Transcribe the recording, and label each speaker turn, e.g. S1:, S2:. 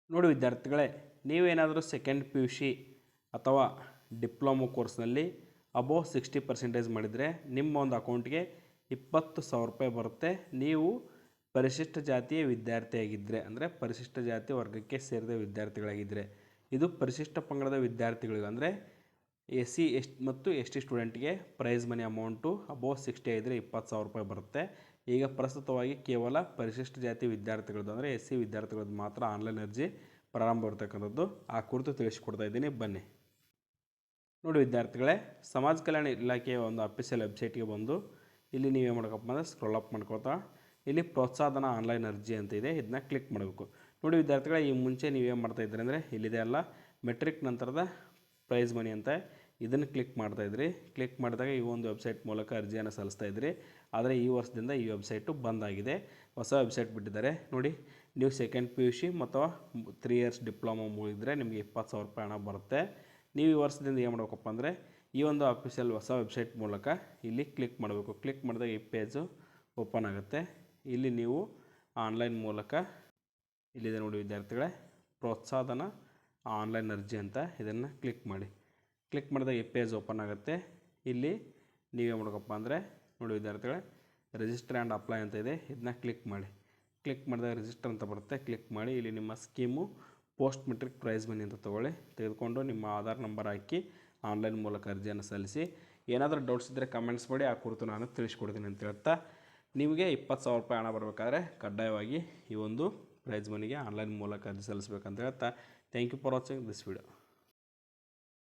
S1: ನೋಡಿ ವಿದ್ಯಾರ್ಥಿಗಳೇ, ನೀವೇನಾದರೂ ಸೆಕೆಂಡ್ ಪಿ ಯು ಸಿ ಅಥವಾ ಡಿಪ್ಲೊಮೊ ಕೋರ್ಸ್ನಲ್ಲಿ ಅಬೋವ್ 60% ಮಾಡಿದರೆ ನಿಮ್ಮ ಒಂದು ಅಕೌಂಟ್ಗೆ 20,000 ರೂಪಾಯಿ ಬರುತ್ತೆ. ನೀವು ಪರಿಶಿಷ್ಟ ಜಾತಿಯ ವಿದ್ಯಾರ್ಥಿಯಾಗಿದ್ದರೆ, ಅಂದರೆ ಪರಿಶಿಷ್ಟ ಜಾತಿ ವರ್ಗಕ್ಕೆ ಸೇರಿದ ವಿದ್ಯಾರ್ಥಿಗಳಾಗಿದ್ದರೆ. ಇದು ಪರಿಶಿಷ್ಟ ಪಂಗಡದ ವಿದ್ಯಾರ್ಥಿಗಳಿಗೆ ಅಂದರೆ SC ಮತ್ತು ST ಸ್ಟೂಡೆಂಟ್ಗೆ ಪ್ರೈಸ್ ಮನಿ ಅಮೌಂಟು ಅಬೋವ್ 60 ಆಗಿದ್ದರೆ 20,000 ರೂಪಾಯಿ ಬರುತ್ತೆ. ಈಗ ಪ್ರಸ್ತುತವಾಗಿ ಕೇವಲ ಪರಿಶಿಷ್ಟ ಜಾತಿ ವಿದ್ಯಾರ್ಥಿಗಳದ್ದು ಅಂದರೆ SC ವಿದ್ಯಾರ್ಥಿಗಳದ್ದು ಮಾತ್ರ ಆನ್ಲೈನ್ ಅರ್ಜಿ ಪ್ರಾರಂಭ ಇರತಕ್ಕಂಥದ್ದು. ಆ ಕುರಿತು ತಿಳಿಸಿಕೊಡ್ತಾ ಇದ್ದೀನಿ, ಬನ್ನಿ. ನೋಡಿ ವಿದ್ಯಾರ್ಥಿಗಳೇ, ಸಮಾಜ ಕಲ್ಯಾಣ ಇಲಾಖೆಯ ಒಂದು ಅಫಿಷಿಯಲ್ ವೆಬ್ಸೈಟ್ಗೆ ಬಂದು ಇಲ್ಲಿ ನೀವೇನು ಮಾಡ್ಕಪ್ಪ ಅಂದರೆ ಸ್ಕ್ರೋಲ್ ಅಪ್ ಮಾಡ್ಕೊಳ್ತಾ ಇಲ್ಲಿ ಪ್ರೋತ್ಸಾಹನ ಆನ್ಲೈನ್ ಅರ್ಜಿ ಅಂತ ಇದೆ, ಇದನ್ನ ಕ್ಲಿಕ್ ಮಾಡಬೇಕು. ನೋಡಿ ವಿದ್ಯಾರ್ಥಿಗಳೇ, ಈ ಮುಂಚೆ ನೀವೇನು ಮಾಡ್ತಾಯಿದ್ರಿ ಅಂದರೆ ಇಲ್ಲಿದೆ ಅಲ್ಲ, ಮೆಟ್ರಿಕ್ ನಂತರದ ಪ್ರೈಸ್ ಮನಿ ಅಂತ ಇದನ್ನು ಕ್ಲಿಕ್ ಮಾಡ್ತಾಯಿದ್ರಿ. ಕ್ಲಿಕ್ ಮಾಡಿದಾಗ ಈ ಒಂದು ವೆಬ್ಸೈಟ್ ಮೂಲಕ ಅರ್ಜಿಯನ್ನು ಸಲ್ಲಿಸ್ತಾ ಇದ್ರಿ. ಆದರೆ ಈ ವರ್ಷದಿಂದ ಈ ವೆಬ್ಸೈಟು ಬಂದಾಗಿದೆ, ಹೊಸ ವೆಬ್ಸೈಟ್ ಬಿಟ್ಟಿದ್ದಾರೆ. ನೋಡಿ, ನೀವು ಸೆಕೆಂಡ್ ಪಿ ಯು ಸಿ ಮತ್ತು 3 ಇಯರ್ಸ್ ಡಿಪ್ಲೊಮೊ ಮುಗಿದ್ರೆ ನಿಮಗೆ 20,000 ರೂಪಾಯಿ ಹಣ ಬರುತ್ತೆ. ನೀವು ಈ ವರ್ಷದಿಂದ ಏನು ಮಾಡಬೇಕಪ್ಪ ಅಂದರೆ ಈ ಒಂದು ಅಫಿಷಿಯಲ್ ಹೊಸ ವೆಬ್ಸೈಟ್ ಮೂಲಕ ಇಲ್ಲಿ ಕ್ಲಿಕ್ ಮಾಡಬೇಕು. ಕ್ಲಿಕ್ ಮಾಡಿದಾಗ ಈ ಪೇಜು ಓಪನ್ ಆಗುತ್ತೆ. ಇಲ್ಲಿ ನೀವು ಆನ್ಲೈನ್ ಮೂಲಕ ಇಲ್ಲಿದೆ ನೋಡಿ ವಿದ್ಯಾರ್ಥಿಗಳೇ, ಪ್ರೋತ್ಸಾಹನ ಆನ್ಲೈನ್ ಅರ್ಜಿ ಅಂತ ಇದನ್ನು ಕ್ಲಿಕ್ ಮಾಡಿ. ಕ್ಲಿಕ್ ಮಾಡಿದಾಗ ಈ ಪೇಜ್ ಓಪನ್ ಆಗುತ್ತೆ. ಇಲ್ಲಿ ನೀವೇನು ಮಾಡಬೇಕಪ್ಪ ಅಂದರೆ ನೋಡಿ ವಿದ್ಯಾರ್ಥಿಗಳೇ, ರಿಜಿಸ್ಟರ್ ಆ್ಯಂಡ್ ಅಪ್ಲೈ ಅಂತ ಇದೆ, ಇದನ್ನ ಕ್ಲಿಕ್ ಮಾಡಿ. ಕ್ಲಿಕ್ ಮಾಡಿದಾಗ ರಿಜಿಸ್ಟರ್ ಅಂತ ಬರುತ್ತೆ, ಕ್ಲಿಕ್ ಮಾಡಿ. ಇಲ್ಲಿ ನಿಮ್ಮ scheme post matric prize money ಅಂತ ತೆಗೆದುಕೊಂಡು ನಿಮ್ಮ ಆಧಾರ್ ನಂಬರ್ ಹಾಕಿ ಆನ್ಲೈನ್ ಮೂಲಕ ಅರ್ಜಿಯನ್ನು ಸಲ್ಲಿಸಿ. ಏನಾದರೂ ಡೌಟ್ಸ್ ಇದ್ದರೆ ಕಮೆಂಟ್ಸ್ ಮಾಡಿ, ಆ ಕುರಿತು ನಾನು ತಿಳಿಸ್ಕೊಡ್ತೀನಿ ಅಂತ ಹೇಳ್ತಾ, ನಿಮಗೆ 20,000 ರೂಪಾಯಿ ಹಣ ಬರಬೇಕಾದ್ರೆ ಕಡ್ಡಾಯವಾಗಿ ಈ ಒಂದು ಪ್ರೈಸ್ ಮನಿಗೆ ಆನ್ಲೈನ್ ಮೂಲಕ ಅರ್ಜಿ ಸಲ್ಲಿಸಬೇಕಂತ ಹೇಳ್ತಾ, thank you for watching this video.